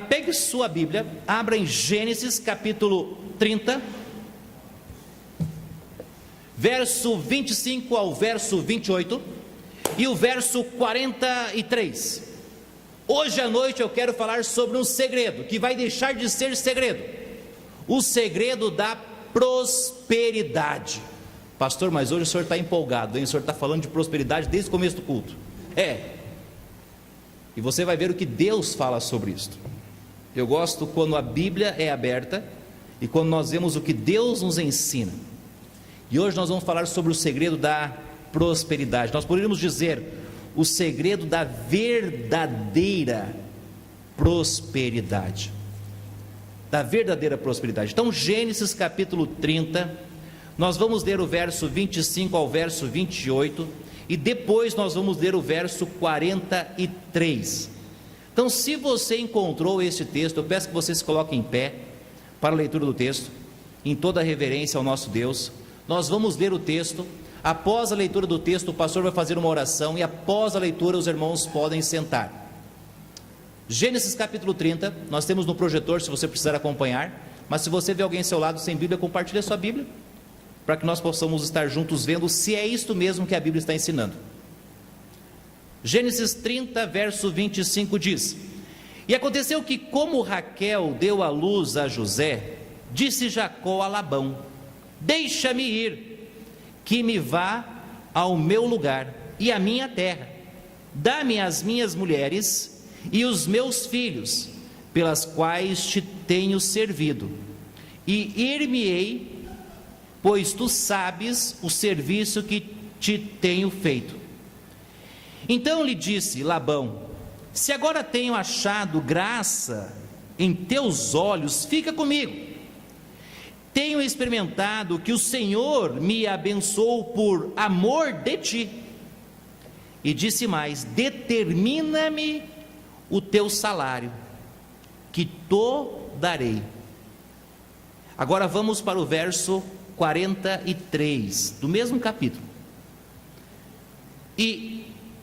Pegue sua Bíblia, abra em Gênesis capítulo 30, verso 25 ao verso 28 e o verso 43. Hoje à noite eu quero falar sobre um segredo que vai deixar de ser segredo: o segredo da prosperidade. Pastor, mas hoje o senhor está empolgado, hein? O senhor está falando de prosperidade desde o começo do culto. E você vai ver o que Deus fala sobre isso. Eu gosto quando a Bíblia é aberta e quando nós vemos o que Deus nos ensina. E hoje nós vamos falar sobre o segredo da prosperidade. Nós poderíamos dizer o segredo da verdadeira prosperidade. Da verdadeira prosperidade. Então, Gênesis capítulo 30, nós vamos ler o verso 25 ao verso 28. E depois nós vamos ler o verso 43. Então, se você encontrou esse texto, eu peço que você se coloque em pé para a leitura do texto, em toda a reverência ao nosso Deus. Nós vamos ler o texto. Após a leitura do texto, o pastor vai fazer uma oração, e após a leitura os irmãos podem sentar. Gênesis capítulo 30, nós temos no projetor, se você precisar acompanhar, mas se você vê alguém ao seu lado sem Bíblia, compartilhe a sua Bíblia, para que nós possamos estar juntos vendo se é isto mesmo que a Bíblia está ensinando. Gênesis 30, verso 25 diz: E aconteceu que, como Raquel deu à luz a José, disse Jacó a Labão: Deixa-me ir, que me vá ao meu lugar e à minha terra. Dá-me as minhas mulheres e os meus filhos, pelas quais te tenho servido, e ir-me-ei, pois tu sabes o serviço que te tenho feito. Então lhe disse Labão: Se agora tenho achado graça em teus olhos, fica comigo. Tenho experimentado que o Senhor me abençoou por amor de ti. E disse mais: Determina-me o teu salário, que te darei. Agora vamos para o verso 43 do mesmo capítulo. E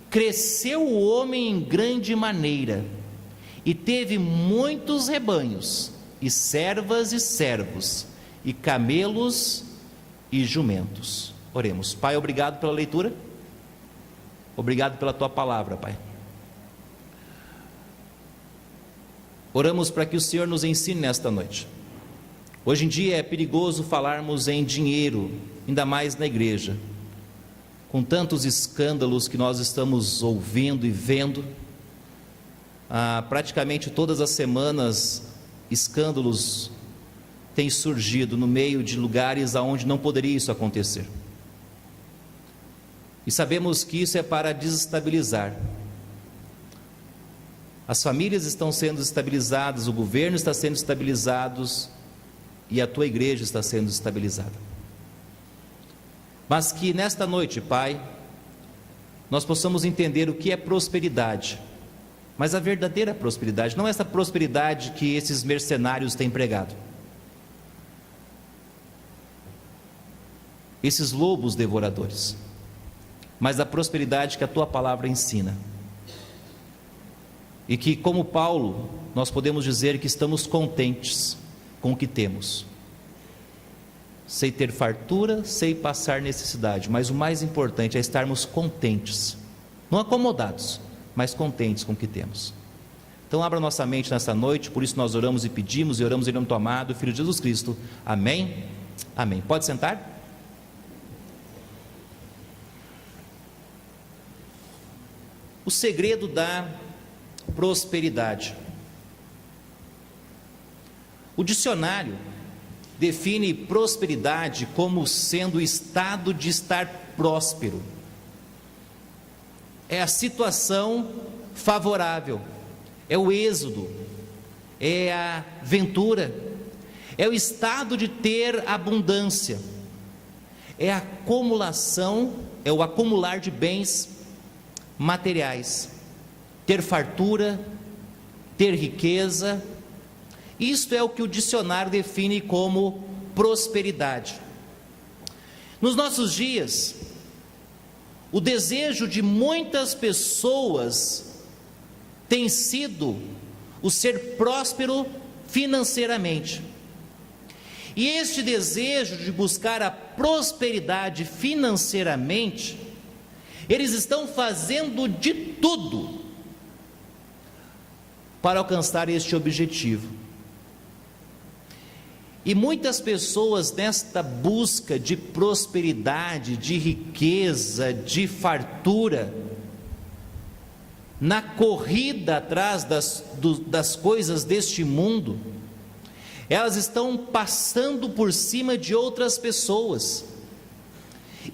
cresceu o homem em grande maneira, e teve muitos rebanhos, e servas e servos, e camelos e jumentos. Oremos. Pai, obrigado pela leitura, obrigado pela tua palavra, Pai. Oramos para que o Senhor nos ensine nesta noite. Hoje em dia é perigoso falarmos em dinheiro, ainda mais na igreja, com tantos escândalos que nós estamos ouvindo e vendo. Praticamente todas as semanas escândalos têm surgido no meio de lugares onde não poderia isso acontecer. E sabemos que isso é para desestabilizar. As famílias estão sendo desestabilizadas, o governo está sendo desestabilizado, e a tua igreja está sendo estabilizada. Mas que nesta noite, Pai, nós possamos entender o que é prosperidade, mas a verdadeira prosperidade, não essa prosperidade que esses mercenários têm pregado, esses lobos devoradores, mas a prosperidade que a tua palavra ensina. E que, como Paulo, nós podemos dizer que estamos contentes com o que temos. Sei ter fartura, sei passar necessidade, mas o mais importante é estarmos contentes, não acomodados, mas contentes com o que temos. Então abra nossa mente nessa noite, por isso nós oramos e pedimos, e oramos em nome do amado Filho de Jesus Cristo. Amém? Amém. Pode sentar? O segredo da prosperidade. O dicionário define prosperidade como sendo o estado de estar próspero. É a situação favorável, é o êxodo, é a ventura, é o estado de ter abundância, é a acumulação, é o acumular de bens materiais, ter fartura, ter riqueza. Isto é o que o dicionário define como prosperidade. Nos nossos dias, o desejo de muitas pessoas tem sido o ser próspero financeiramente. E este desejo de buscar a prosperidade financeiramente, eles estão fazendo de tudo para alcançar este objetivo. E muitas pessoas nesta busca de prosperidade, de riqueza, de fartura, na corrida atrás das coisas deste mundo, elas estão passando por cima de outras pessoas,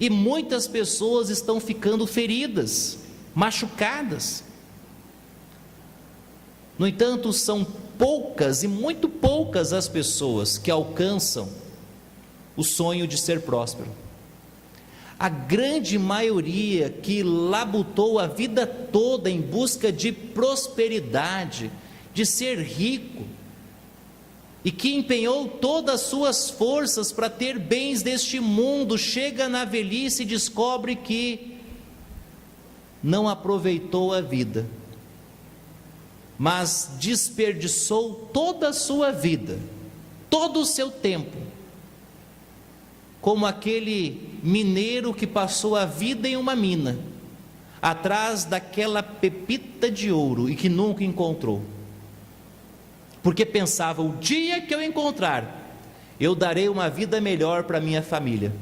e muitas pessoas estão ficando feridas, machucadas. No entanto, são poucas e muito poucas as pessoas que alcançam o sonho de ser próspero. A grande maioria que labutou a vida toda em busca de prosperidade, de ser rico, e que empenhou todas as suas forças para ter bens deste mundo, chega na velhice e descobre que não aproveitou a vida, mas desperdiçou toda a sua vida, todo o seu tempo, como aquele mineiro que passou a vida em uma mina, atrás daquela pepita de ouro e que nunca encontrou, porque pensava: o dia que eu encontrar, eu darei uma vida melhor para minha família.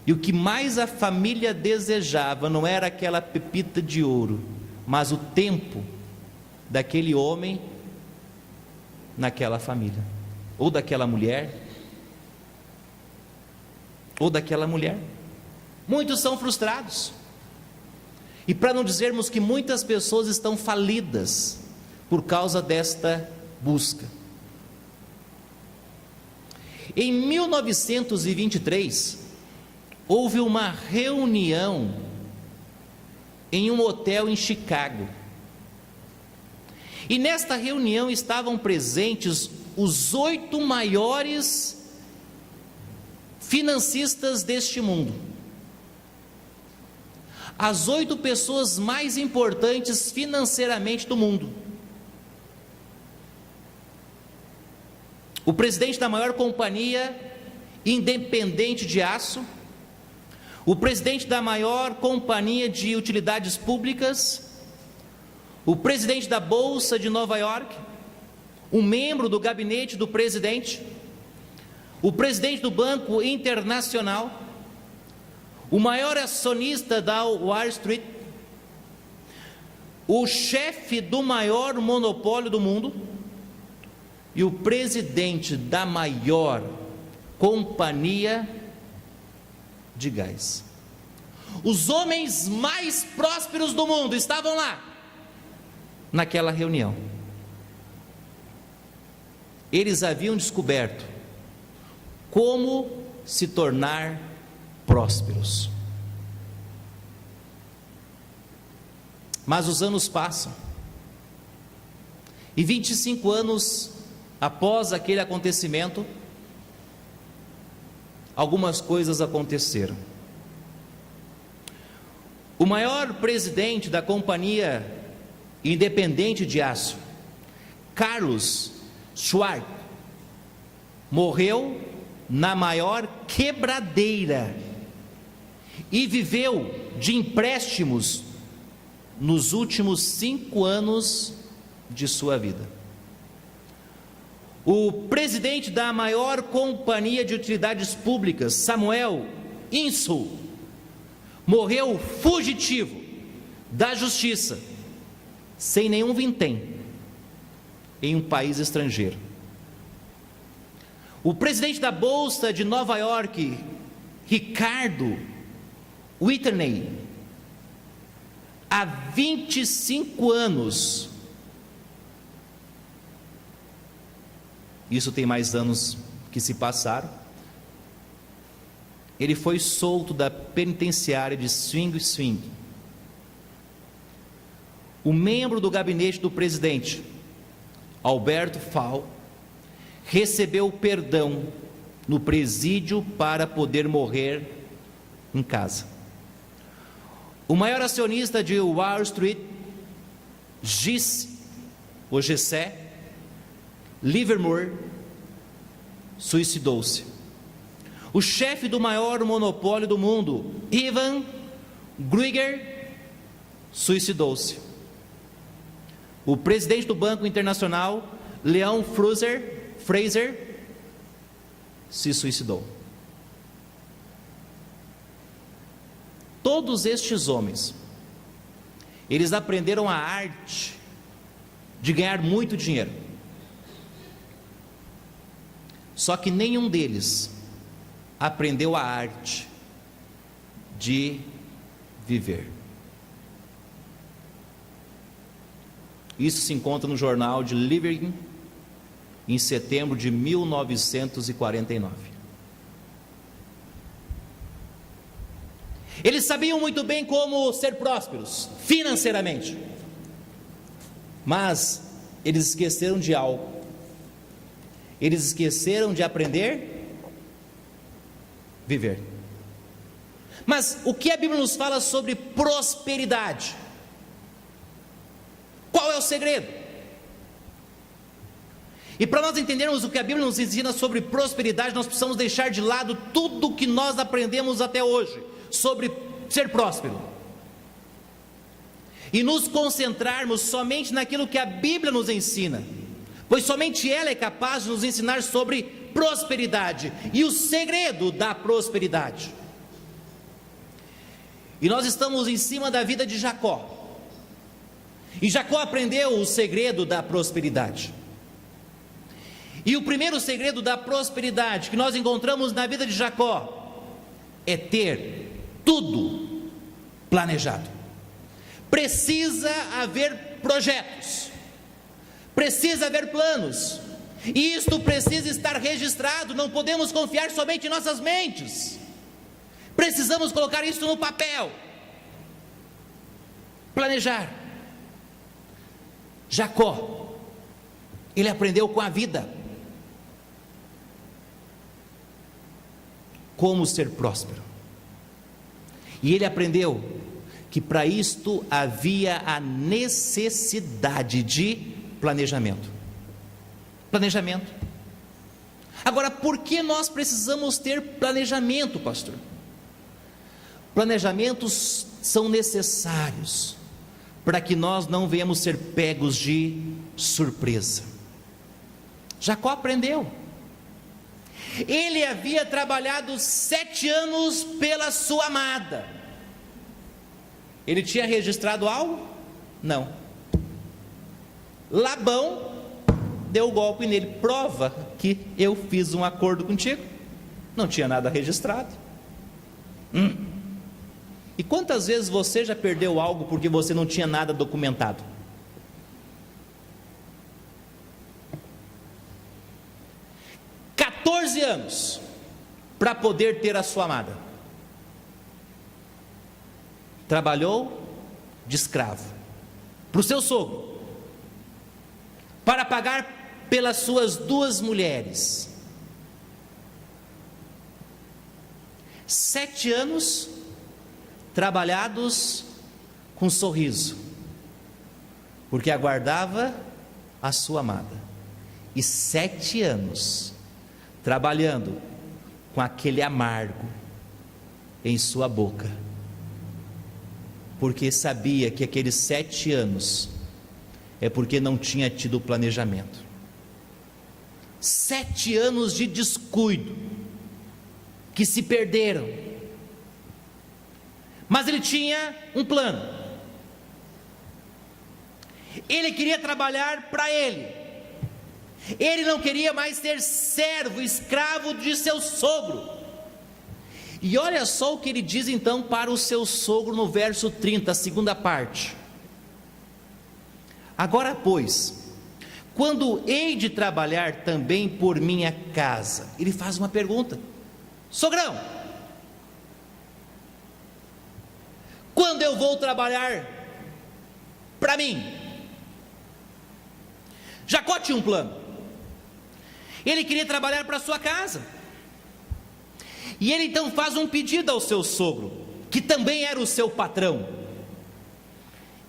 E o que mais a família desejava não era aquela pepita de ouro, mas o tempo daquele homem naquela família, ou daquela mulher, Muitos são frustrados, e para não dizermos que muitas pessoas estão falidas por causa desta busca. Em 1923 houve uma reunião em um hotel em Chicago, e nesta reunião estavam presentes os 8 maiores financistas deste mundo, as 8 pessoas mais importantes financeiramente do mundo. O presidente da maior companhia independente de aço, o presidente da maior companhia de utilidades públicas, o presidente da Bolsa de Nova York, um membro do gabinete do presidente, o presidente do Banco Internacional, o maior acionista da Wall Street, o chefe do maior monopólio do mundo e o presidente da maior companhia de gás. Os homens mais prósperos do mundo estavam lá, naquela reunião. Eles haviam descoberto como se tornar prósperos. Mas os anos passam, e 25 anos após aquele acontecimento, algumas coisas aconteceram. O maior presidente da companhia independente de aço, Carlos Schwab, morreu na maior quebradeira e viveu de empréstimos nos últimos 5 anos de sua vida. O presidente da maior companhia de utilidades públicas, Samuel Insull, morreu fugitivo da justiça, sem nenhum vintém, em um país estrangeiro. O presidente da Bolsa de Nova York, Ricardo Whitney, há 25 anos, isso tem mais anos que se passaram, ele foi solto da penitenciária de Sing Sing. O membro do gabinete do presidente, Alberto Fall, recebeu perdão no presídio para poder morrer em casa. O maior acionista de Wall Street disse o Jessé Livermore, suicidou-se. O chefe do maior monopólio do mundo, Ivan Grüger, suicidou-se. O presidente do Banco Internacional, Leon Fraser, se suicidou. Todos estes homens, eles aprenderam a arte de ganhar muito dinheiro. Só que nenhum deles aprendeu a arte de viver. Isso se encontra no jornal de Living, em setembro de 1949. Eles sabiam muito bem como ser prósperos financeiramente, mas eles esqueceram de algo. Eles esqueceram de aprender a viver. Mas o que a Bíblia nos fala sobre prosperidade? Qual é o segredo? E para nós entendermos o que a Bíblia nos ensina sobre prosperidade, nós precisamos deixar de lado tudo o que nós aprendemos até hoje sobre ser próspero e nos concentrarmos somente naquilo que a Bíblia nos ensina, pois somente ela é capaz de nos ensinar sobre prosperidade e o segredo da prosperidade. E nós estamos em cima da vida de Jacó, e Jacó aprendeu o segredo da prosperidade. E o primeiro segredo da prosperidade que nós encontramos na vida de Jacó é ter tudo planejado. Precisa haver projetos, precisa haver planos, e isto precisa estar registrado. Não podemos confiar somente em nossas mentes, precisamos colocar isso no papel. Planejar. Jacó, ele aprendeu com a vida como ser próspero, e ele aprendeu que para isto havia a necessidade de planejamento. Agora, por que nós precisamos ter planejamento, pastor? Planejamentos são necessários para que nós não venhamos ser pegos de surpresa. Jacó aprendeu. Ele havia trabalhado 7 anos pela sua amada. Ele tinha registrado algo? Não. Labão deu o golpe nele. Prova que eu fiz um acordo contigo. Não tinha nada registrado. E quantas vezes você já perdeu algo porque você não tinha nada documentado? Anos para poder ter a sua amada. Trabalhou de escravo para o seu sogro, para pagar pelas suas 2 mulheres. 7 anos trabalhados com sorriso, porque aguardava a sua amada, e 7 anos trabalhando com aquele amargo em sua boca, porque sabia que aqueles 7 anos é porque não tinha tido planejamento. 7 anos de descuido que se perderam. Mas ele tinha um plano. Ele queria trabalhar para ele. Ele não queria mais ser servo, escravo de seu sogro. E olha só o que ele diz então para o seu sogro no verso 30, a segunda parte. Agora, pois, quando hei de trabalhar também por minha casa? Ele faz uma pergunta: sogrão, quando eu vou trabalhar para mim? Jacó tinha um plano. Ele queria trabalhar para sua casa, e ele então faz um pedido ao seu sogro, que também era o seu patrão.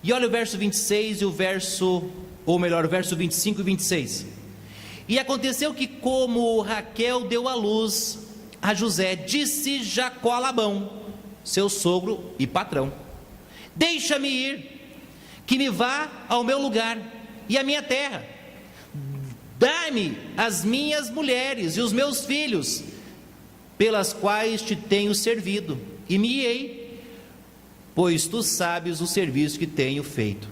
E olha o verso 26 e o verso ou melhor, verso 25 e 26. E aconteceu que, como Raquel deu à luz a José, disse Jacó a Labão, seu sogro e patrão: deixa-me ir, que me vá ao meu lugar e à minha terra. Dá-me as minhas mulheres e os meus filhos, pelas quais te tenho servido, e me irei, pois tu sabes o serviço que tenho feito.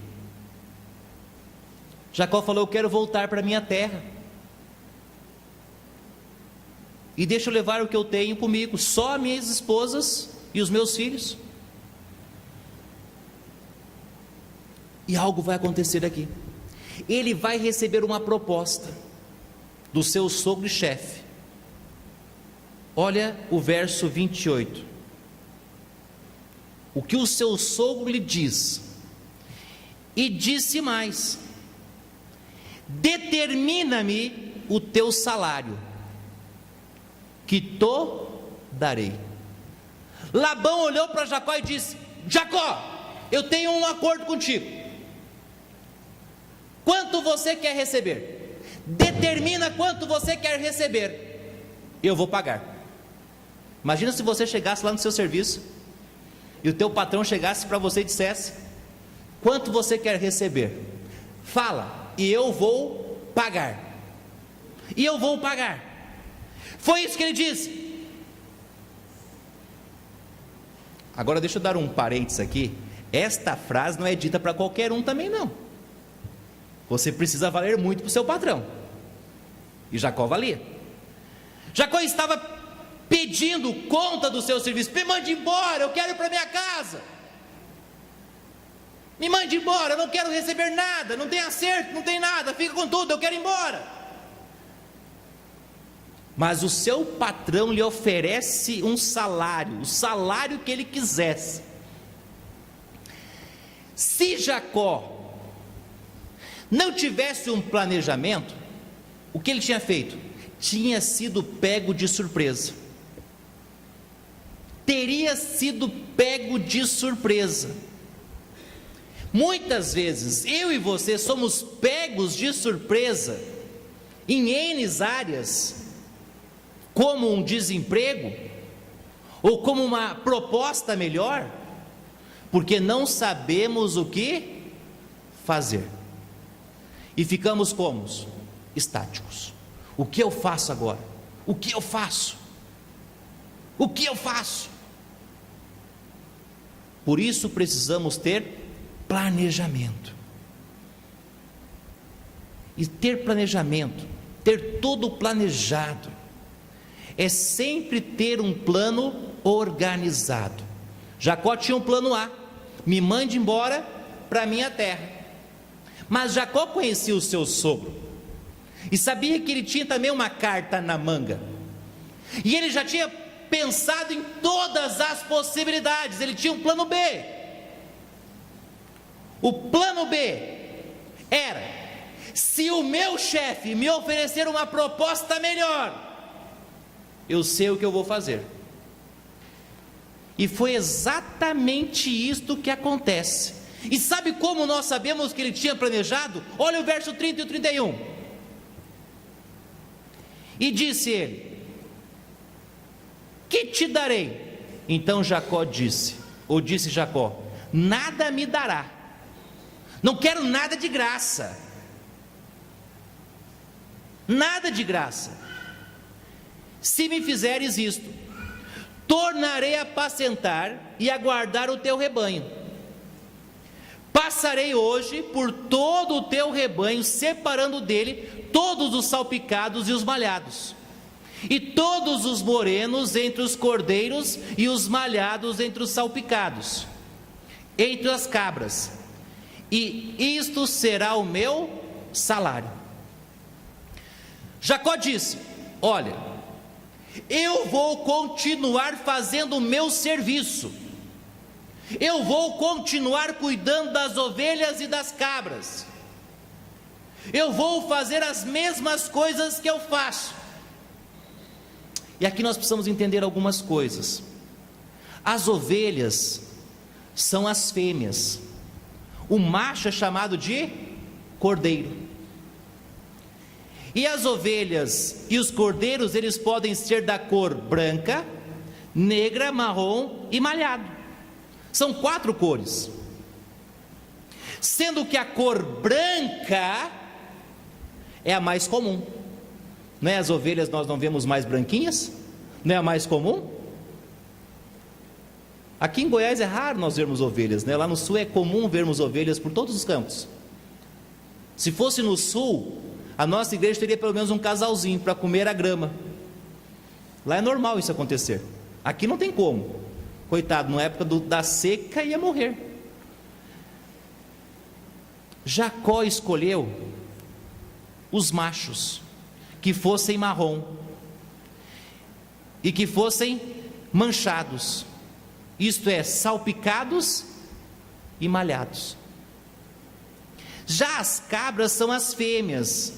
Jacó falou: eu quero voltar para minha terra, e deixa eu levar o que eu tenho comigo, só as minhas esposas e os meus filhos. E algo vai acontecer aqui. Ele vai receber uma proposta do seu sogro e chefe. Olha o verso 28. O que o seu sogro lhe diz: e disse mais: determina-me o teu salário, que te darei. Labão olhou para Jacó e disse: Jacó, eu tenho um acordo contigo. Quanto você quer receber? Determina quanto você quer receber, eu vou pagar. Imagina se você chegasse lá no seu serviço e o teu patrão chegasse para você e dissesse: quanto você quer receber? Fala, e eu vou pagar. E eu vou pagar. Foi isso que ele disse. Agora deixa eu dar um parênteses aqui. Esta frase não é dita para qualquer um também não. Você precisa valer muito para o seu patrão. E Jacó valia. Jacó estava pedindo conta do seu serviço. Me mande embora, eu quero ir para minha casa. Me mande embora, eu não quero receber nada, não tem acerto, não tem nada, fica com tudo, eu quero ir embora. Mas o seu patrão lhe oferece um salário, o salário que ele quisesse. Se Jacó não tivesse um planejamento, o que ele tinha feito? Tinha sido pego de surpresa. Teria sido pego de surpresa. Muitas vezes eu e você somos pegos de surpresa em N áreas, como um desemprego ou como uma proposta melhor, porque não sabemos o que fazer. E ficamos como? Estáticos. O que eu faço agora? O que eu faço? O que eu faço? Por isso precisamos ter planejamento. E ter planejamento, ter tudo planejado, é sempre ter um plano organizado. Jacó tinha um plano A: me mande embora para minha terra. Mas Jacó conhecia o seu sogro e sabia que ele tinha também uma carta na manga, e ele já tinha pensado em todas as possibilidades. Ele tinha um plano B. O plano B era: se o meu chefe me oferecer uma proposta melhor, eu sei o que eu vou fazer. E foi exatamente isto que acontece. E sabe como nós sabemos que ele tinha planejado? Olha o verso 30 e o 31. E disse ele: que te darei? Então Jacó disse, ou disse Jacó: nada me dará. Não quero nada de graça. Nada de graça. Se me fizeres isto, tornarei a apacentar e a guardar o teu rebanho. Passarei hoje por todo o teu rebanho, separando dele todos os salpicados e os malhados, e todos os morenos entre os cordeiros, e os malhados entre os salpicados, entre as cabras, e isto será o meu salário. Jacó disse: olha, eu vou continuar fazendo o meu serviço, eu vou continuar cuidando das ovelhas e das cabras, eu vou fazer as mesmas coisas que eu faço. E aqui nós precisamos entender algumas coisas. As ovelhas são as fêmeas, o macho é chamado de cordeiro. E as ovelhas e os cordeiros, eles podem ser da cor branca, negra, marrom e malhado. São 4 cores. Sendo que a cor branca é a mais comum. Não é? As ovelhas nós não vemos mais branquinhas? Não é a mais comum? Aqui em Goiás é raro nós vermos ovelhas, né? Lá no sul é comum vermos ovelhas por todos os campos. Se fosse no sul, a nossa igreja teria pelo menos um casalzinho para comer a grama. Lá é normal isso acontecer. Aqui não tem como. Coitado, na época da seca ia morrer. Jacó escolheu os machos que fossem marrom e que fossem manchados, isto é, salpicados e malhados. Já as cabras são as fêmeas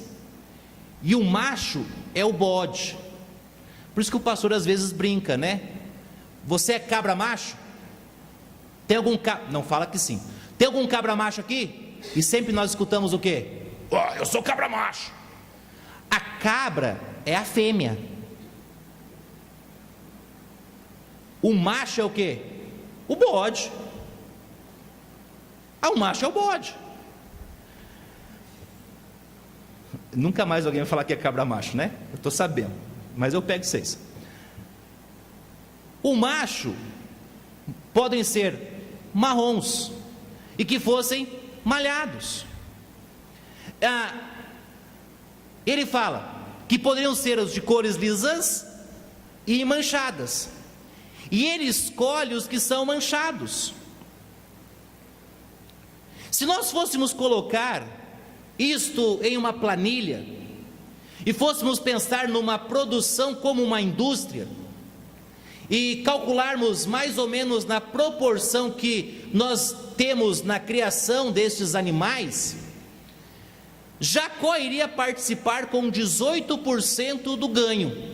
e o macho é o bode. Por isso que o pastor às vezes brinca, né? Você é cabra macho? Tem algum cabra? Não, fala que sim. Tem algum cabra macho aqui? E sempre nós escutamos o quê? Oh, eu sou cabra macho. A cabra é a fêmea. O macho é o quê? O bode. O macho é o bode. Nunca mais alguém vai falar que é cabra macho, né? Eu estou sabendo, mas eu pego vocês. O macho podem ser marrons e que fossem malhados. Ele fala que poderiam ser os de cores lisas e manchadas, e ele escolhe os que são manchados. Se nós fôssemos colocar isto em uma planilha e fôssemos pensar numa produção como uma indústria e calcularmos mais ou menos na proporção que nós temos na criação destes animais, Jacó iria participar com 18% do ganho.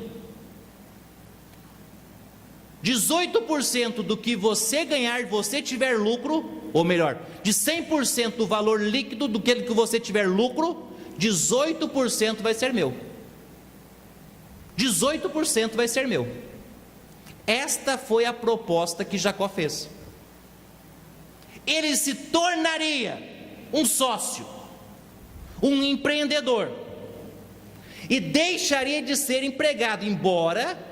18% do que você ganhar, você tiver lucro, ou melhor, de 100% do valor líquido do que você tiver lucro, 18% vai ser meu. 18% vai ser meu. Esta foi a proposta que Jacó fez. Ele se tornaria um sócio, um empreendedor, e deixaria de ser empregado, embora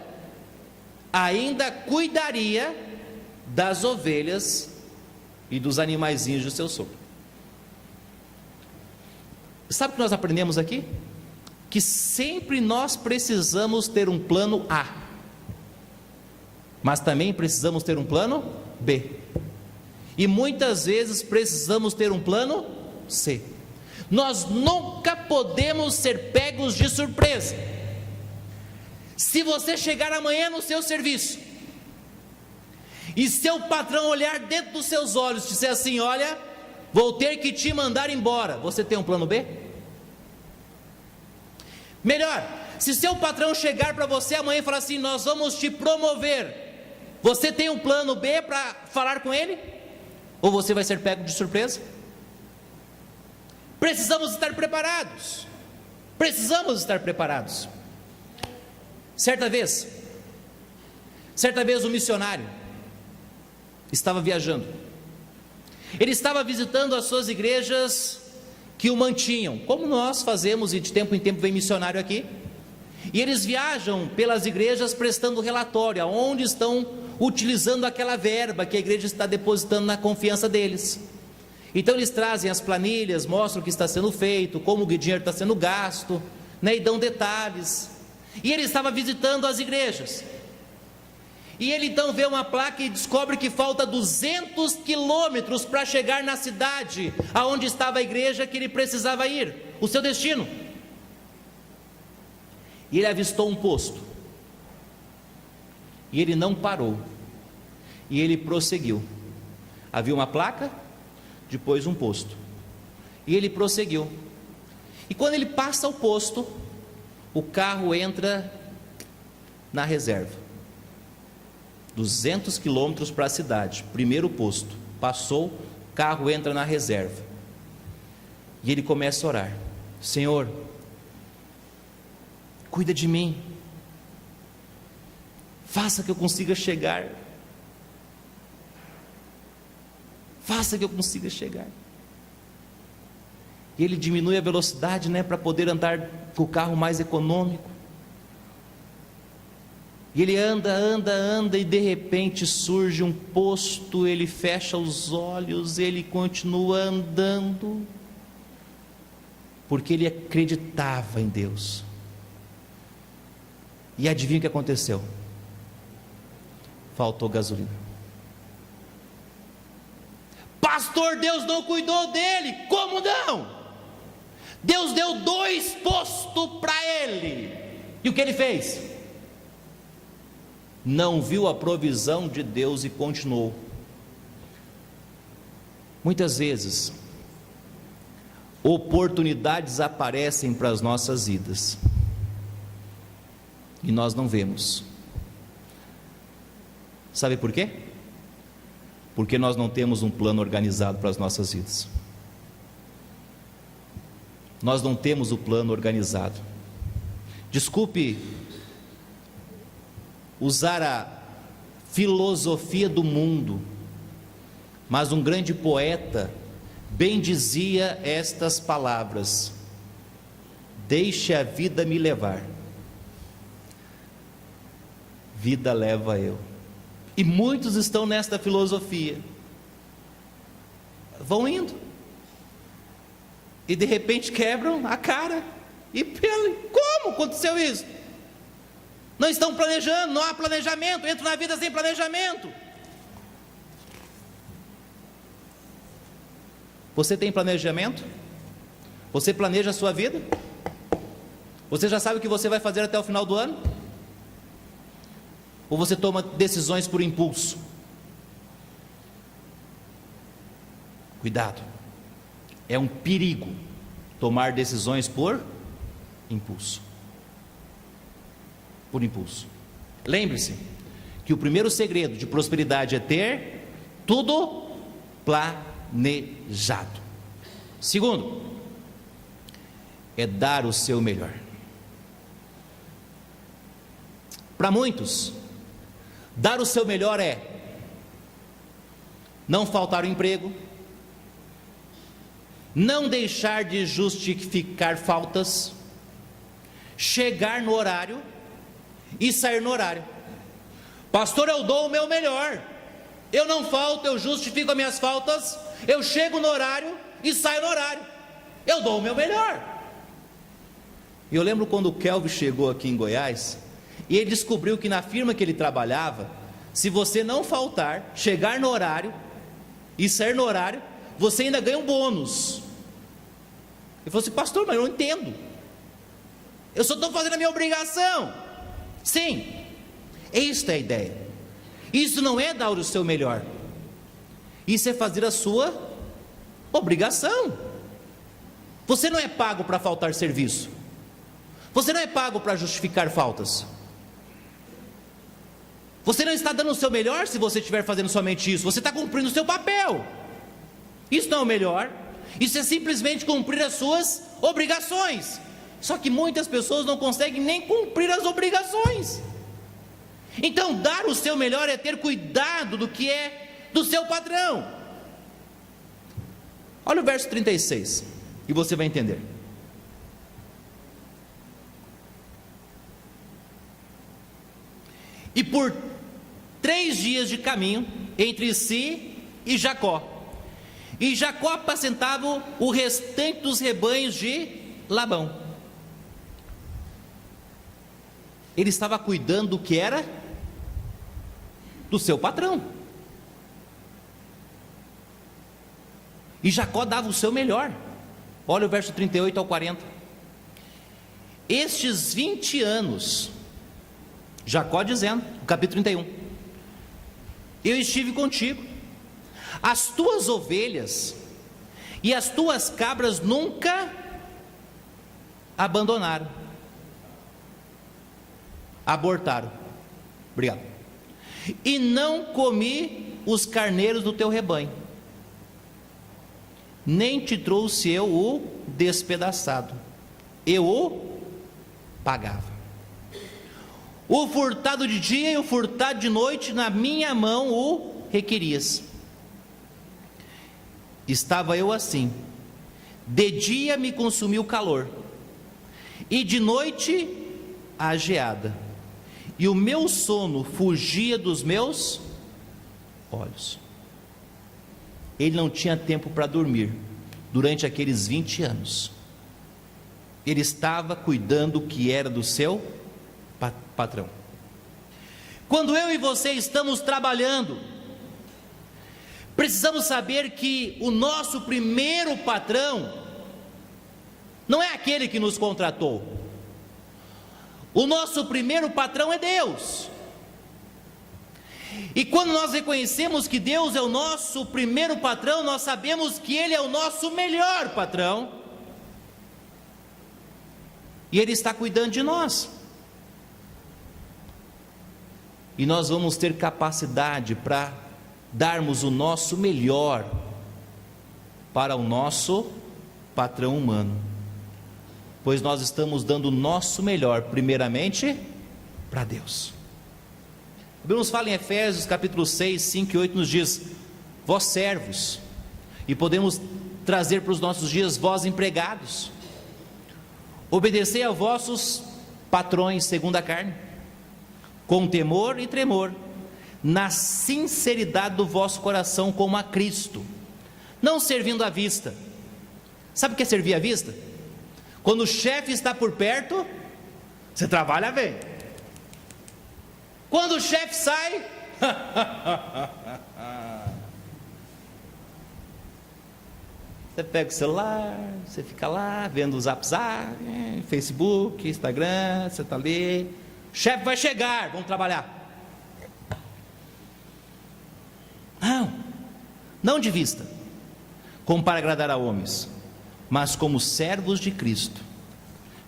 ainda cuidaria das ovelhas e dos animaizinhos do seu sogro. Sabe o que nós aprendemos aqui? Que sempre nós precisamos ter um plano A, mas também precisamos ter um plano B, e muitas vezes precisamos ter um plano C. Nós nunca podemos ser pegos de surpresa. Se você chegar amanhã no seu serviço e seu patrão olhar dentro dos seus olhos e disser assim: olha, vou ter que te mandar embora, você tem um plano B? Melhor, se seu patrão chegar para você amanhã e falar assim: nós vamos te promover, você tem um plano B para falar com ele? Ou você vai ser pego de surpresa? Precisamos estar preparados. Precisamos estar preparados. Certa vez um missionário estava viajando. Ele estava visitando as suas igrejas que o mantinham, como nós fazemos, e de tempo em tempo vem missionário aqui. E eles viajam pelas igrejas prestando relatório aonde estão utilizando aquela verba que a igreja está depositando na confiança deles. Então eles trazem as planilhas, mostram o que está sendo feito, como o dinheiro está sendo gasto, né, e dão detalhes. E ele estava visitando as igrejas, e ele então vê uma placa e descobre que falta 200 quilômetros para chegar na cidade aonde estava a igreja que ele precisava ir, o seu destino. E ele avistou um posto, e ele não parou, e ele prosseguiu. Havia uma placa, depois um posto, e ele prosseguiu. E quando ele passa o posto, o carro entra na reserva. 200 quilômetros para a cidade, primeiro posto, passou, carro entra na reserva. E ele começa a orar: Senhor, cuida de mim, faça que eu consiga chegar, faça que eu consiga chegar. E ele diminui a velocidade, para poder andar com o carro mais econômico. E ele anda, e de repente surge um posto, ele fecha os olhos, ele continua andando, porque ele acreditava em Deus. E adivinha o que aconteceu? Faltou gasolina. Pastor, Deus não cuidou dele. Como não? Deus deu 2 postos para ele. E o que ele fez? Não viu a provisão de Deus e continuou. Muitas vezes oportunidades aparecem para as nossas vidas e nós não vemos. Sabe por quê? Porque nós não temos um plano organizado para as nossas vidas. Nós não temos o plano organizado. Desculpe usar a filosofia do mundo, mas um grande poeta bem dizia estas palavras: deixe a vida me levar, vida leva eu. E muitos estão nesta filosofia, vão indo, e de repente quebram a cara, e como aconteceu isso? Não estão planejando, não há planejamento, entram na vida sem planejamento. Você tem planejamento? Você planeja a sua vida? Você já sabe o que você vai fazer até o final do ano? Ou você toma decisões por impulso? Cuidado, é um perigo tomar decisões por impulso. Por impulso. Lembre-se que o primeiro segredo de prosperidade é ter tudo planejado. Segundo, é dar o seu melhor. Para muitos, dar o seu melhor é não faltar o emprego, não deixar de justificar faltas, chegar no horário e sair no horário. Pastor, eu dou o meu melhor, eu não falto, eu justifico as minhas faltas, eu chego no horário e saio no horário, eu dou o meu melhor. E eu lembro quando o Kelvin chegou aqui em Goiás, e ele descobriu que na firma que ele trabalhava, se você não faltar, chegar no horário e sair no horário, você ainda ganha um bônus. Ele falou assim: pastor, mas eu não entendo, eu só estou fazendo a minha obrigação. Sim, esta é a ideia. Isso não é dar o seu melhor, isso é fazer a sua obrigação. Você não é pago para faltar serviço, você não é pago para justificar faltas, você não está dando o seu melhor se você estiver fazendo somente isso, você está cumprindo o seu papel. Isso não é o melhor, isso é simplesmente cumprir as suas obrigações. Só que muitas pessoas não conseguem nem cumprir as obrigações. Então dar o seu melhor é ter cuidado do que é do seu padrão. Olha o verso 36 e você vai entender. E por 3 dias de caminho entre si e Jacó apacentava o restante dos rebanhos de Labão. Ele estava cuidando do que era do seu patrão. E Jacó dava o seu melhor. Olha o verso 38 ao 40. Estes 20 anos, Jacó dizendo, no capítulo 31, eu estive contigo, as tuas ovelhas e as tuas cabras nunca abandonaram, abortaram, obrigado, e não comi os carneiros do teu rebanho, nem te trouxe eu o despedaçado, eu o pagava. O furtado de dia e o furtado de noite, na minha mão o requerias. Estava eu assim: de dia me consumiu o calor, e de noite a geada, e o meu sono fugia dos meus olhos. Ele não tinha tempo para dormir durante aqueles 20 anos. Ele estava cuidando do que era do seu patrão. Quando eu e você estamos trabalhando, precisamos saber que o nosso primeiro patrão não é aquele que nos contratou. O nosso primeiro patrão é Deus. E quando nós reconhecemos que Deus é o nosso primeiro patrão, nós sabemos que Ele é o nosso melhor patrão, e Ele está cuidando de nós. E nós vamos ter capacidade para darmos o nosso melhor para o nosso patrão humano, pois nós estamos dando o nosso melhor, primeiramente, para Deus. A Bíblia nos fala em Efésios capítulo 6, 5 e 8, nos diz: vós servos, e podemos trazer para os nossos dias: vós empregados, obedecei a vossos patrões segundo a carne, com temor e tremor, na sinceridade do vosso coração, como a Cristo, não servindo à vista. Sabe o que é servir à vista? Quando o chefe está por perto, você trabalha bem. Quando o chefe sai, você pega o celular, você fica lá vendo o Zap, Facebook, Instagram, você está ali. O chefe vai chegar, vamos trabalhar. Não de vista, como para agradar a homens, mas como servos de Cristo,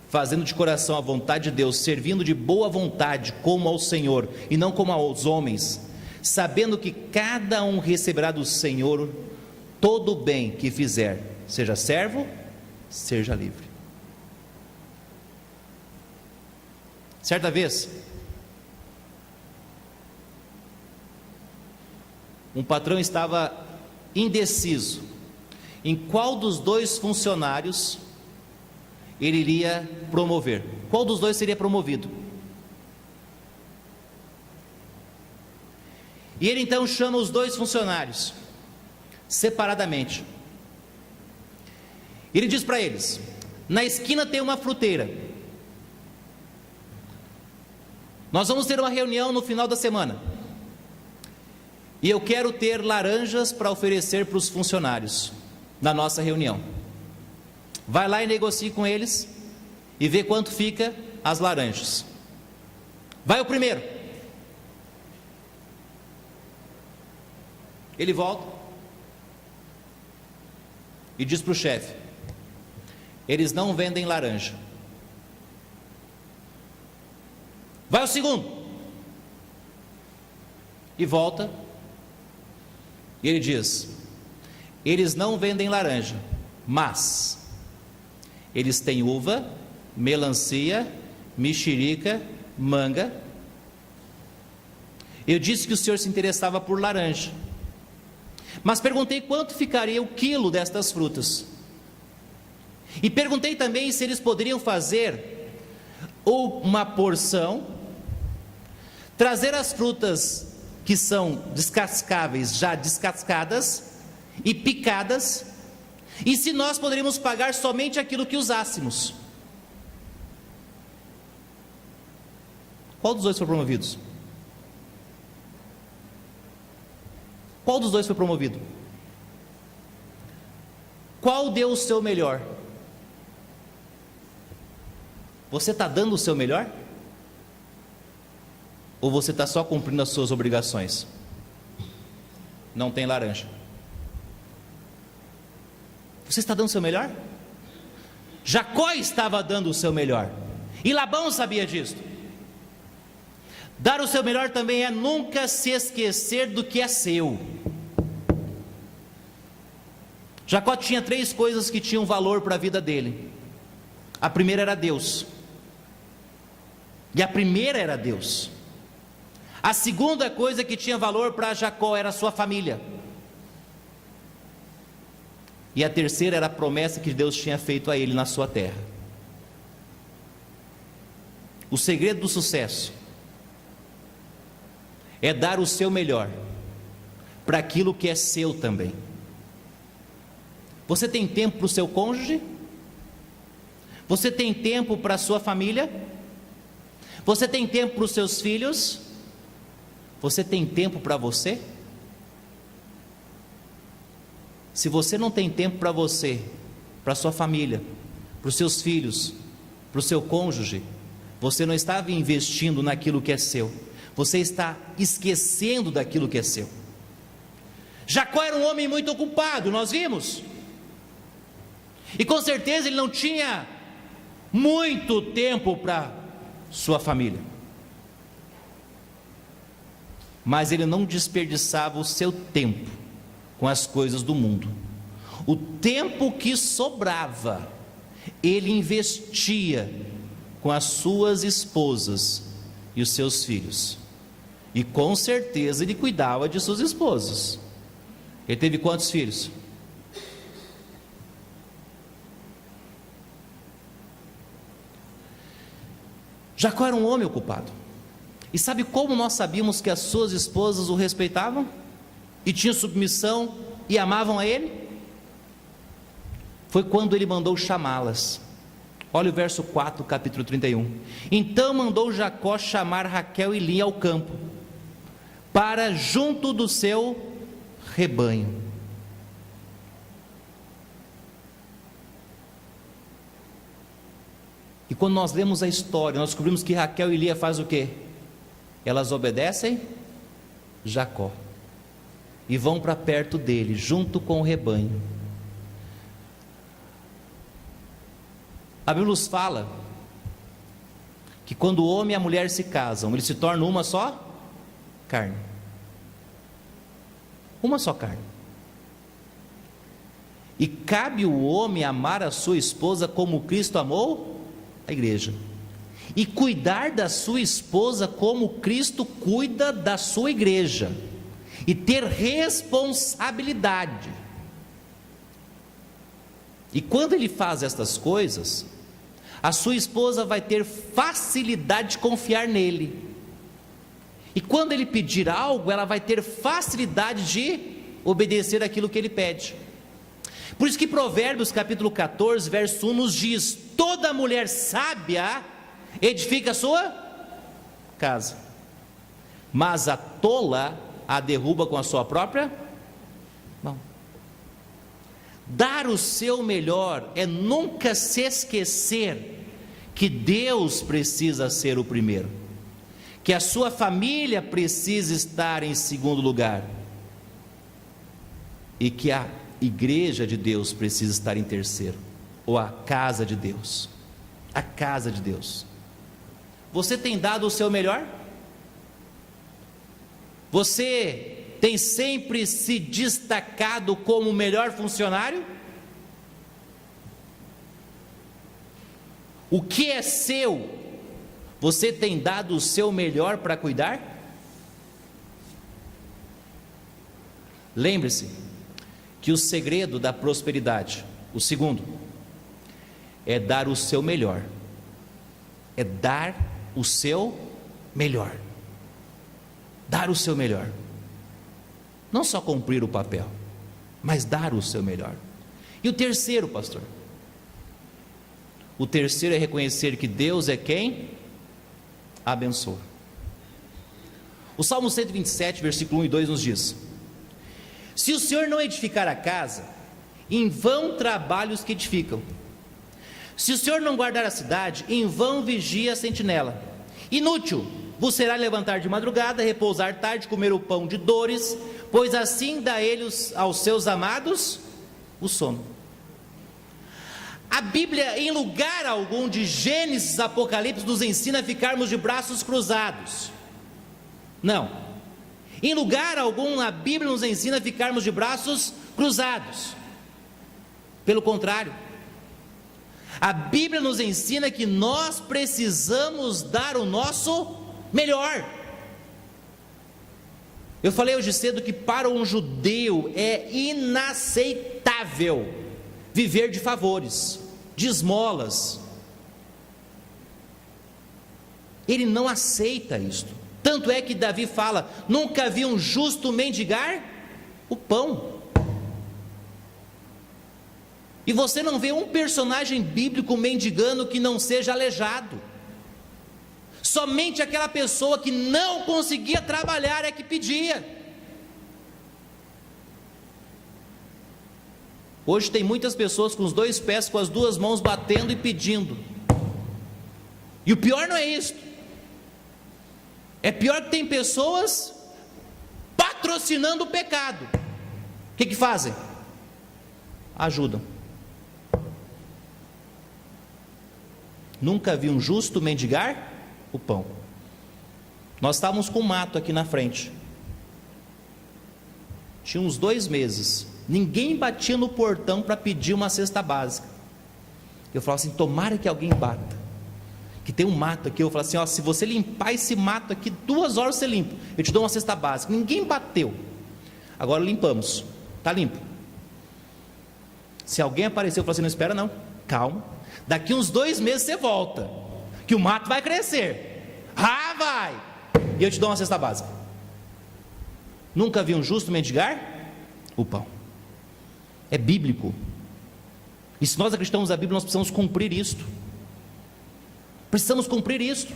fazendo de coração a vontade de Deus, servindo de boa vontade como ao Senhor e não como aos homens, sabendo que cada um receberá do Senhor todo o bem que fizer, seja servo, seja livre. Certa vez, um patrão estava indeciso em qual dos dois funcionários ele iria promover. Qual dos dois seria promovido? E ele então chama os dois funcionários separadamente. Ele diz para eles: na esquina tem uma fruteira, nós vamos ter uma reunião no final da semana, e eu quero ter laranjas para oferecer para os funcionários na nossa reunião. Vai lá e negocie com eles e vê quanto fica as laranjas. Vai o primeiro. Ele volta e diz para o chefe: eles não vendem laranja. Vai o segundo. E volta. E ele diz: eles não vendem laranja, mas eles têm uva, melancia, mexerica, manga. Eu disse que o senhor se interessava por laranja, mas perguntei quanto ficaria o quilo destas frutas. E perguntei também se eles poderiam fazer uma porção, trazer as frutas que são descascáveis, já descascadas e picadas, e se nós poderíamos pagar somente aquilo que usássemos. Qual dos dois foi promovido? Qual dos dois foi promovido? Qual deu o seu melhor? Você está dando o seu melhor? Ou você está só cumprindo as suas obrigações? Não tem laranja. Você está dando o seu melhor? Jacó estava dando o seu melhor, e Labão sabia disso. Dar o seu melhor também é nunca se esquecer do que é seu. Jacó tinha 3 coisas que tinham valor para a vida dele. A primeira era Deus. E a primeira era Deus. A segunda coisa que tinha valor para Jacó era a sua família. E a terceira era a promessa que Deus tinha feito a ele na sua terra. O segredo do sucesso é dar o seu melhor para aquilo que é seu também. Você tem tempo para o seu cônjuge? Você tem tempo para a sua família? Você tem tempo para os seus filhos? Você tem tempo para você? Se você não tem tempo para você, para a sua família, para os seus filhos, para o seu cônjuge, você não estava investindo naquilo que é seu, você está esquecendo daquilo que é seu. Jacó era um homem muito ocupado, nós vimos, e com certeza ele não tinha muito tempo para sua família, mas ele não desperdiçava o seu tempo com as coisas do mundo. O tempo que sobrava, ele investia com as suas esposas e os seus filhos, e com certeza ele cuidava de suas esposas. Ele teve quantos filhos? Jacó era um homem ocupado. E sabe como nós sabíamos que as suas esposas o respeitavam? E tinham submissão e amavam a ele? Foi quando ele mandou chamá-las. Olha o verso 4, capítulo 31. Então mandou Jacó chamar Raquel e Lia ao campo, para junto do seu rebanho. E quando nós lemos a história, nós descobrimos que Raquel e Lia fazem o quê? Elas obedecem Jacó e vão para perto dele, junto com o rebanho. A Bíblia nos fala que quando o homem e a mulher se casam, eles se tornam uma só carne. Uma só carne. E cabe o homem amar a sua esposa como Cristo amou a igreja, e cuidar da sua esposa como Cristo cuida da sua igreja, e ter responsabilidade. E quando ele faz estas coisas, a sua esposa vai ter facilidade de confiar nele, e quando ele pedir algo, ela vai ter facilidade de obedecer aquilo que ele pede. Por isso que Provérbios capítulo 14, verso 1 nos diz: toda mulher sábia edifica a sua casa, mas a tola a derruba com a sua própria mão. Dar o seu melhor é nunca se esquecer que Deus precisa ser o primeiro, que a sua família precisa estar em segundo lugar, e que a igreja de Deus precisa estar em terceiro, ou a casa de Deus. A casa de Deus. Você tem dado o seu melhor? Você tem sempre se destacado como o melhor funcionário? O que é seu, você tem dado o seu melhor para cuidar? Lembre-se que o segredo da prosperidade, o segundo, é dar o seu melhor. É dar o seu melhor. Dar o seu melhor. Não só cumprir o papel, mas dar o seu melhor. E o terceiro, pastor? O terceiro é reconhecer que Deus é quem abençoa. O Salmo 127, versículo 1 e 2 nos diz: se o Senhor não edificar a casa, em vão trabalham os que edificam. Se o Senhor não guardar a cidade, em vão vigia a sentinela. Inútil vos será levantar de madrugada, repousar tarde, comer o pão de dores, pois assim dá ele aos seus amados o sono. A Bíblia, em lugar algum de Gênesis, Apocalipse, nos ensina a ficarmos de braços cruzados. Não. Em lugar algum a Bíblia nos ensina a ficarmos de braços cruzados. Pelo contrário, a Bíblia nos ensina que nós precisamos dar o nosso melhor. Eu falei hoje cedo que para um judeu é inaceitável viver de favores, de esmolas. Ele não aceita isto. Tanto é que Davi fala: nunca vi um justo mendigar o pão. E você não vê um personagem bíblico mendigando que não seja aleijado. Somente aquela pessoa que não conseguia trabalhar é que pedia. Hoje tem muitas pessoas com os 2 pés, com as 2 mãos batendo e pedindo. E o pior não é isso. É pior que tem pessoas patrocinando o pecado. O que fazem? Ajudam. Nunca vi um justo mendigar o pão. Nós estávamos com um mato aqui na frente. Tinha uns 2 meses. Ninguém batia no portão para pedir uma cesta básica. Eu falava assim: tomara que alguém bata, que tem um mato aqui. Eu falava assim: ó, se você limpar esse mato aqui, 2 horas você limpa, eu te dou uma cesta básica. Ninguém bateu. Agora limpamos, está limpo. Se alguém apareceu, eu falava assim: não espera não, calma, daqui uns 2 meses você volta, que o mato vai crescer. Ah, vai! E eu te dou uma cesta básica. Nunca vi um justo mendigar o pão. É bíblico. E se nós acreditamos na Bíblia, nós precisamos cumprir isto. Precisamos cumprir isto.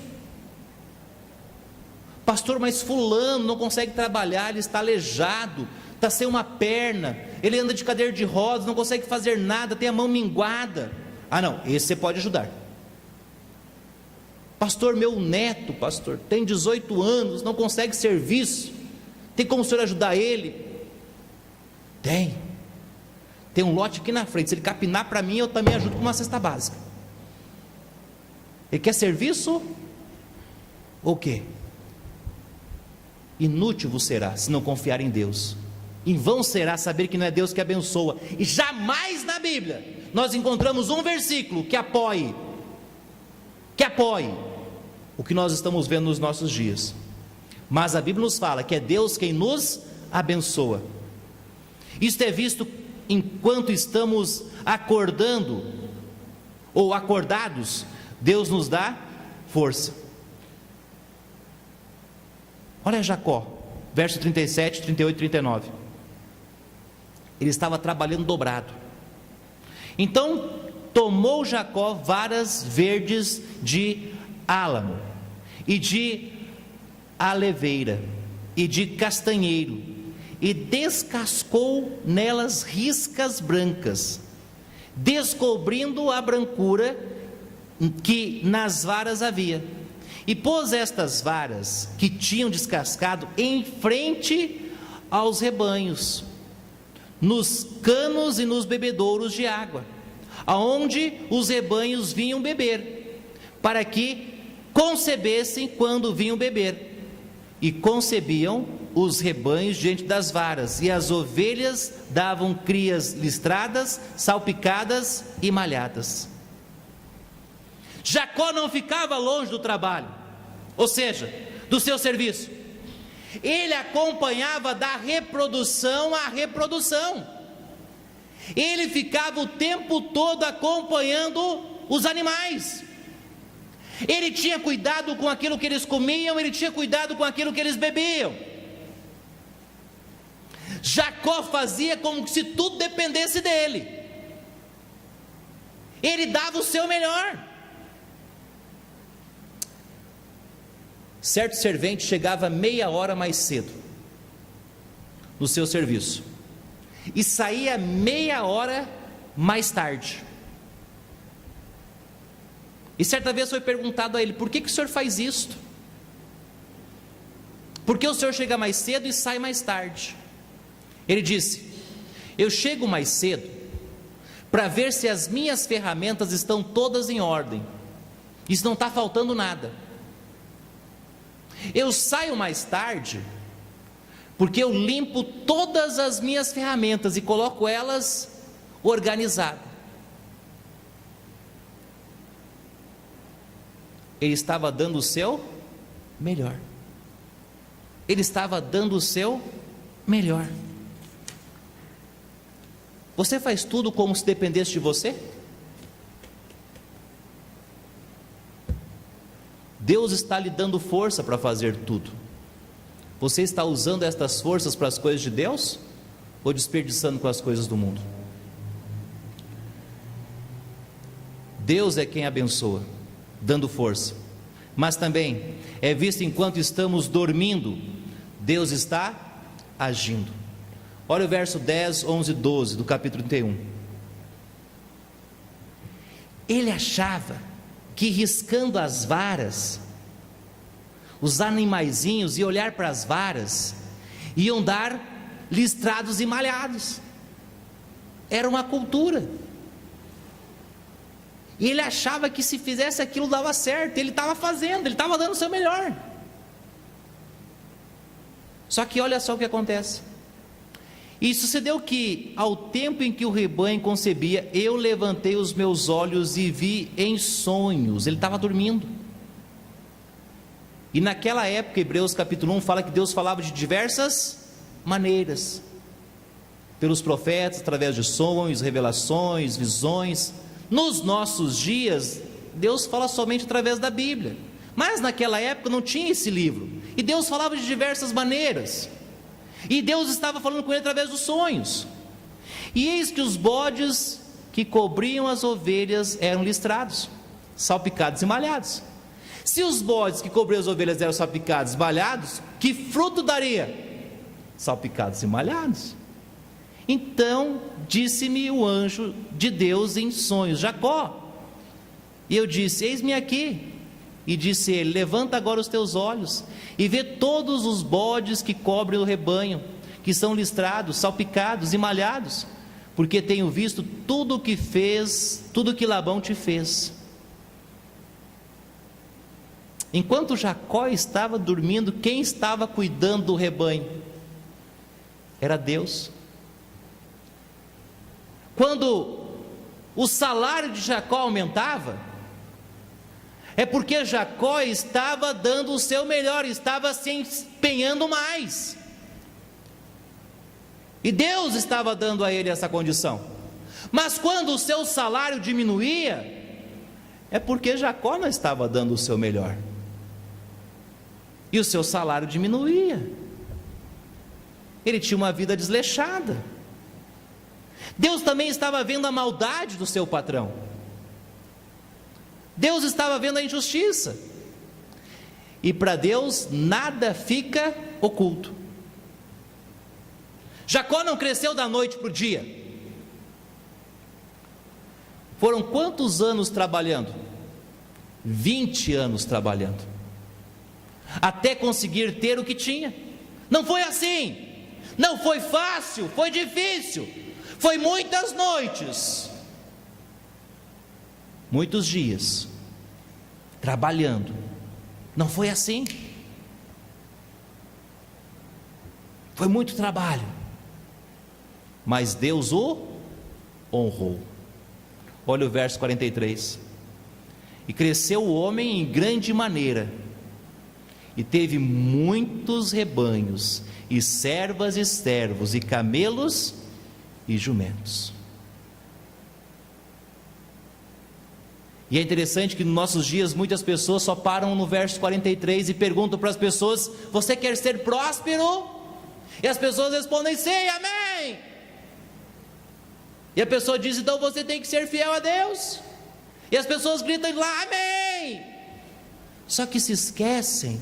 Pastor, mas fulano não consegue trabalhar, ele está aleijado, está sem uma perna, ele anda de cadeira de rodas, não consegue fazer nada, tem a mão minguada. Ah não, esse você pode ajudar. Pastor, meu neto, pastor, tem 18 anos, não consegue serviço, tem como o senhor ajudar ele? Tem um lote aqui na frente, se ele capinar para mim, eu também ajudo com uma cesta básica. Ele quer serviço? Ou o quê? Inútil vos será, se não confiar em Deus. Em vão será saber que não é Deus que abençoa. E jamais na Bíblia nós encontramos um versículo que apoie o que nós estamos vendo nos nossos dias. Mas a Bíblia nos fala que é Deus quem nos abençoa. Isto é visto enquanto estamos acordando ou acordados, Deus nos dá força. Olha Jacó, verso 37, 38 e 39. Ele estava trabalhando dobrado. Então tomou Jacó varas verdes de álamo, e de aleveira, e de castanheiro, e descascou nelas riscas brancas, descobrindo a brancura que nas varas havia, e pôs estas varas que tinham descascado em frente aos rebanhos, nos canos e nos bebedouros de água, aonde os rebanhos vinham beber, para que concebessem quando vinham beber. E concebiam os rebanhos diante das varas, e as ovelhas davam crias listradas, salpicadas e malhadas. Jacó não ficava longe do trabalho, ou seja, do seu serviço. Ele acompanhava da reprodução à reprodução. Ele ficava o tempo todo acompanhando os animais. Ele tinha cuidado com aquilo que eles comiam, ele tinha cuidado com aquilo que eles bebiam. Jacó fazia como se tudo dependesse dele. Ele dava o seu melhor. Certo servente chegava meia hora mais cedo no seu serviço e saía meia hora mais tarde. E certa vez foi perguntado a ele: por que o senhor faz isto? Por que o senhor chega mais cedo e sai mais tarde? Ele disse: eu chego mais cedo para ver se as minhas ferramentas estão todas em ordem, e se não está faltando nada. Eu saio mais tarde porque eu limpo todas as minhas ferramentas e coloco elas organizada. Ele estava dando o seu melhor. Ele estava dando o seu melhor. Você faz tudo como se dependesse de você? Deus está lhe dando força para fazer tudo. Você está usando estas forças para as coisas de Deus ou desperdiçando com as coisas do mundo? Deus é quem abençoa, dando força, mas também é visto enquanto estamos dormindo, Deus está agindo. Olha o verso 10, 11 e 12 do capítulo 31. Ele achava que riscando as varas, os animaizinhos iam olhar para as varas, iam dar listrados e malhados. Era uma cultura. E ele achava que se fizesse aquilo dava certo. Ele estava fazendo, ele estava dando o seu melhor. Só que olha só o que acontece. E sucedeu que, ao tempo em que o rebanho concebia, eu levantei os meus olhos e vi em sonhos. Ele estava dormindo. E naquela época, Hebreus capítulo 1 fala que Deus falava de diversas maneiras, pelos profetas, através de sonhos, revelações, visões. Nos nossos dias, Deus fala somente através da Bíblia, mas naquela época não tinha esse livro, e Deus falava de diversas maneiras, e Deus estava falando com ele através dos sonhos. E eis que os bodes que cobriam as ovelhas eram listrados, salpicados e malhados. Se os bodes que cobriam as ovelhas eram salpicados e malhados, que fruto daria? Salpicados e malhados. Então disse-me o anjo de Deus em sonhos: Jacó. E eu disse: eis-me aqui. E disse ele: levanta agora os teus olhos e vê todos os bodes que cobrem o rebanho, que são listrados, salpicados e malhados, porque tenho visto tudo o que fez, tudo o que Labão te fez. Enquanto Jacó estava dormindo, quem estava cuidando do rebanho? Era Deus. Quando o salário de Jacó aumentava, é porque Jacó estava dando o seu melhor, estava se empenhando mais, e Deus estava dando a ele essa condição. Mas quando o seu salário diminuía, é porque Jacó não estava dando o seu melhor, e o seu salário diminuía. Ele tinha uma vida desleixada. Deus também estava vendo a maldade do seu patrão. Deus estava vendo a injustiça. E para Deus nada fica oculto. Jacó não cresceu da noite para o dia. Foram quantos anos trabalhando? 20 anos trabalhando, até conseguir ter o que tinha. Não foi assim. Não foi fácil, foi difícil. Foi muitas noites, muitos dias, trabalhando. Não foi assim. Foi muito trabalho, mas Deus o honrou. Olha o verso 43. E cresceu o homem em grande maneira, e teve muitos rebanhos, e servas e servos, e camelos e jumentos. E é interessante que nos nossos dias muitas pessoas só param no verso 43 e perguntam para as pessoas: você quer ser próspero? E as pessoas respondem: sim, amém. E a pessoa diz: então você tem que ser fiel a Deus. E as pessoas gritam lá: amém. Só que se esquecem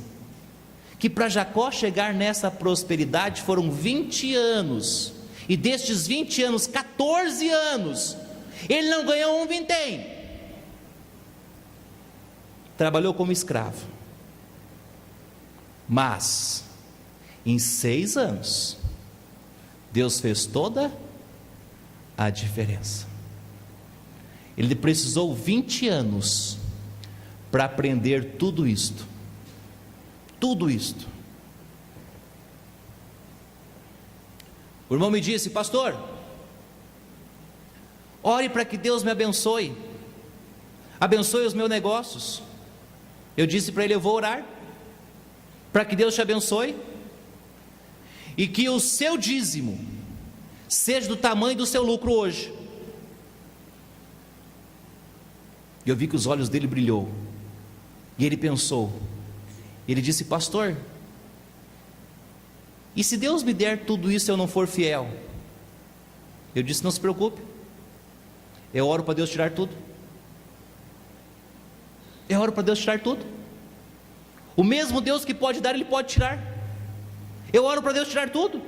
que para Jacó chegar nessa prosperidade foram 20 anos, e destes 20 anos, 14 anos, ele não ganhou um vintém. Trabalhou como escravo, mas em 6 anos, Deus fez toda a diferença. Ele precisou 20 anos para aprender tudo isto. Tudo isto. O irmão me disse: pastor, ore para que Deus me abençoe, abençoe os meus negócios. Eu disse para ele: eu vou orar para que Deus te abençoe, e que o seu dízimo seja do tamanho do seu lucro hoje. E eu vi que os olhos dele brilhou, e ele pensou, ele disse: pastor, e se Deus me der tudo isso e eu não for fiel? Eu disse: não se preocupe, eu oro para Deus tirar tudo, eu oro para Deus tirar tudo. O mesmo Deus que pode dar, Ele pode tirar. Eu oro para Deus tirar tudo.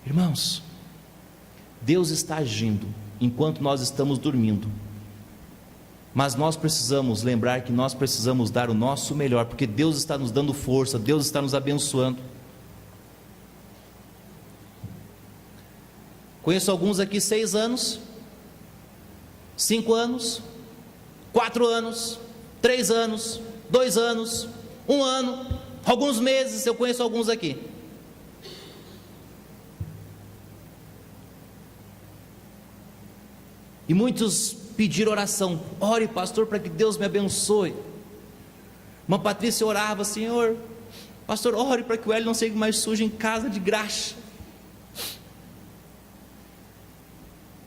Irmãos, Deus está agindo enquanto nós estamos dormindo, mas nós precisamos lembrar que nós precisamos dar o nosso melhor, porque Deus está nos dando força, Deus está nos abençoando. Conheço alguns aqui 6 anos, 5 anos, 4 anos, 3 anos, 2 anos, 1 ano, alguns meses. Eu conheço alguns aqui. E muitos pediram oração: ore, pastor, para que Deus me abençoe. Irmã Patrícia orava: Senhor, pastor, ore para que o Hélio não seja mais sujo em casa de graxa.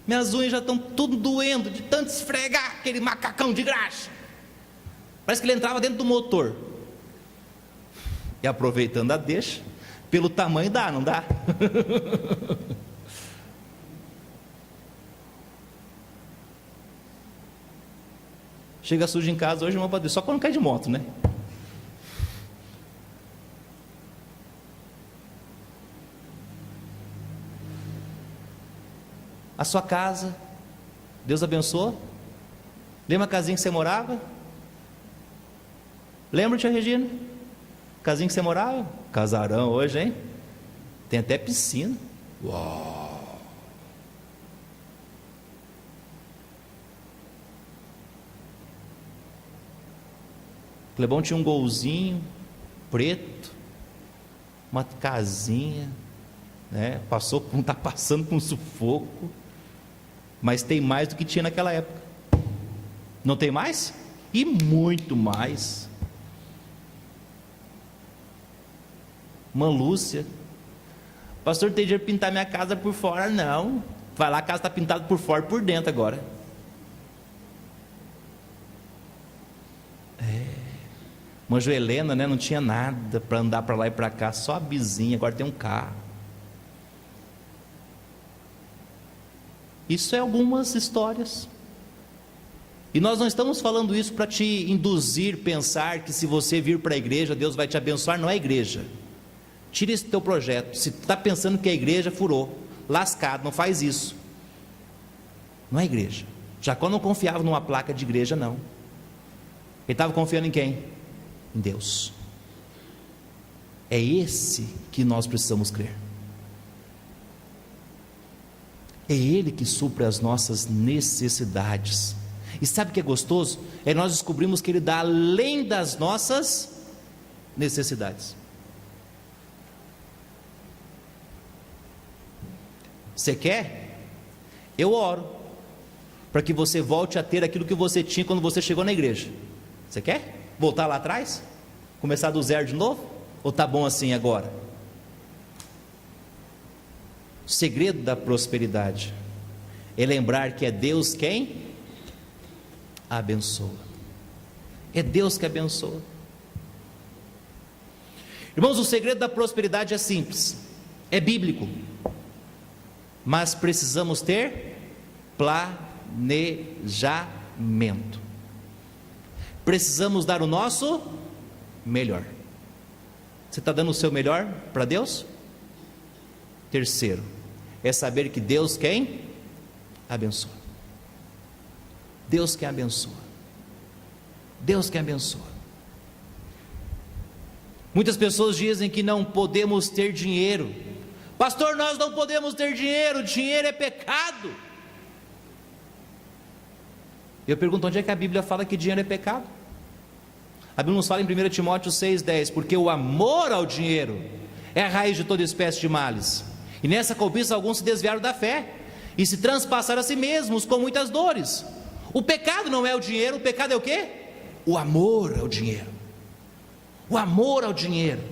Minhas unhas já estão tudo doendo de tanto esfregar aquele macacão de graxa. Parece que ele entrava dentro do motor. E aproveitando a deixa, pelo tamanho dá, não dá? Chega sujo em casa hoje, irmão Patrícia, só quando cai de moto, né? A sua casa, Deus abençoou? Lembra a casinha que você morava? Lembra, tia Regina? Casinha que você morava? Casarão hoje, hein? Tem até piscina. Uau! Clebão tinha um golzinho preto, uma casinha, né? Está passando com sufoco, mas tem mais do que tinha naquela época. Não tem mais? E muito mais. Irmã Lúcia: pastor, tem dinheiro para pintar minha casa por fora? Não, vai lá, a casa está pintada por fora e por dentro agora. Irmã Joelena, né, não tinha nada para andar para lá e para cá, só a bizinha, agora tem um carro. Isso é algumas histórias. E nós não estamos falando isso para te induzir a pensar que se você vir para a igreja, Deus vai te abençoar. Não é igreja. Tira esse teu projeto. Se tu está pensando que a igreja, furou, lascado, não faz isso. Não é igreja. Jacó não confiava numa placa de igreja, não. Ele estava confiando em quem? Em Deus. É esse que nós precisamos crer. É Ele que supre as nossas necessidades. E sabe o que é gostoso? É nós descobrimos que Ele dá além das nossas necessidades. Você quer? Eu oro para que você volte a ter aquilo que você tinha quando você chegou na igreja. Você quer voltar lá atrás? Começar do zero de novo? Ou está bom assim agora? O segredo da prosperidade é lembrar que é Deus quem abençoa. É Deus que abençoa. Irmãos, o segredo da prosperidade é simples, é bíblico, mas precisamos ter planejamento. Precisamos dar o nosso melhor. Você está dando o seu melhor para Deus? Terceiro, é saber que Deus quem abençoa. Deus quem abençoa. Deus quem abençoa. Muitas pessoas dizem que não podemos ter dinheiro. Pastor, nós não podemos ter dinheiro, dinheiro é pecado. Eu pergunto, onde é que a Bíblia fala que dinheiro é pecado? A Bíblia nos fala em 1 Timóteo 6,10, porque o amor ao dinheiro é a raiz de toda espécie de males. E nessa cobiça alguns se desviaram da fé e se transpassaram a si mesmos com muitas dores. O pecado não é o dinheiro, o pecado é o quê? O amor ao dinheiro. O amor ao dinheiro.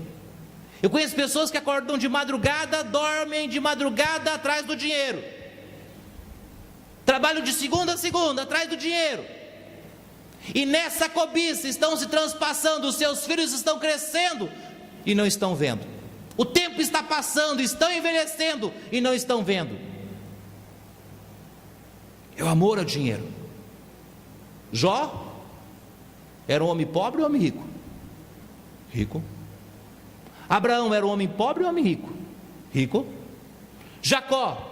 Eu conheço pessoas que acordam de madrugada, dormem de madrugada atrás do dinheiro, trabalham de segunda a segunda atrás do dinheiro, e nessa cobiça estão se transpassando. Os seus filhos estão crescendo e não estão vendo. O tempo está passando, estão envelhecendo e não estão vendo. É o amor ao dinheiro. Jó era um homem pobre ou homem rico? Rico. Abraão era um homem pobre ou homem rico? Rico. Jacó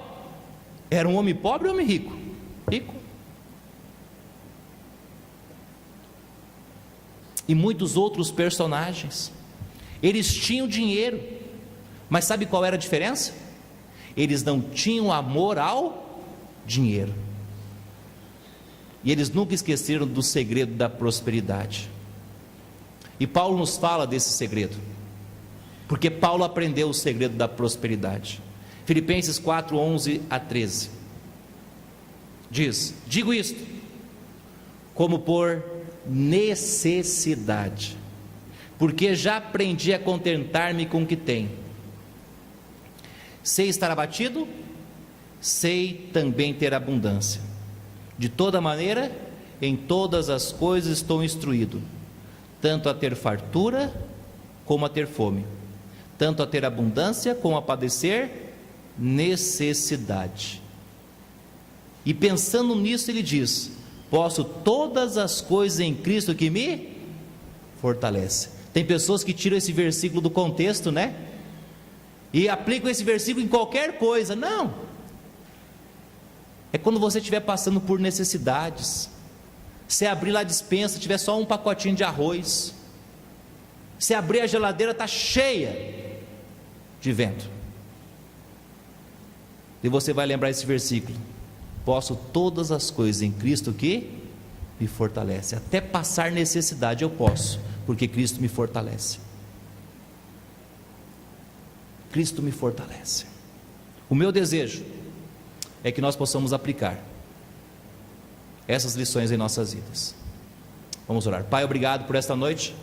era um homem pobre ou homem rico? Rico. E muitos outros personagens, eles tinham dinheiro, mas sabe qual era a diferença? Eles não tinham amor ao dinheiro. E eles nunca esqueceram do segredo da prosperidade. E Paulo nos fala desse segredo, porque Paulo aprendeu o segredo da prosperidade. Filipenses 4, 11 a 13 diz: digo isto como por necessidade, porque já aprendi a contentar-me com o que tenho. Sei estar abatido, sei também ter abundância. De toda maneira, em todas as coisas estou instruído, tanto a ter fartura como a ter fome, tanto a ter abundância como a padecer necessidade. E pensando nisso, ele diz: posso todas as coisas em Cristo que me fortalece. Tem pessoas que tiram esse versículo do contexto, né? E aplicam esse versículo em qualquer coisa. Não, é quando você estiver passando por necessidades. Você abrir lá a despensa, tiver só um pacotinho de arroz, você abrir a geladeira, está cheia de vento, e você vai lembrar esse versículo: posso todas as coisas em Cristo que me fortalece. Até passar necessidade eu posso, porque Cristo me fortalece. Cristo me fortalece. O meu desejo é que nós possamos aplicar essas lições em nossas vidas. Vamos orar. Pai, obrigado por esta noite.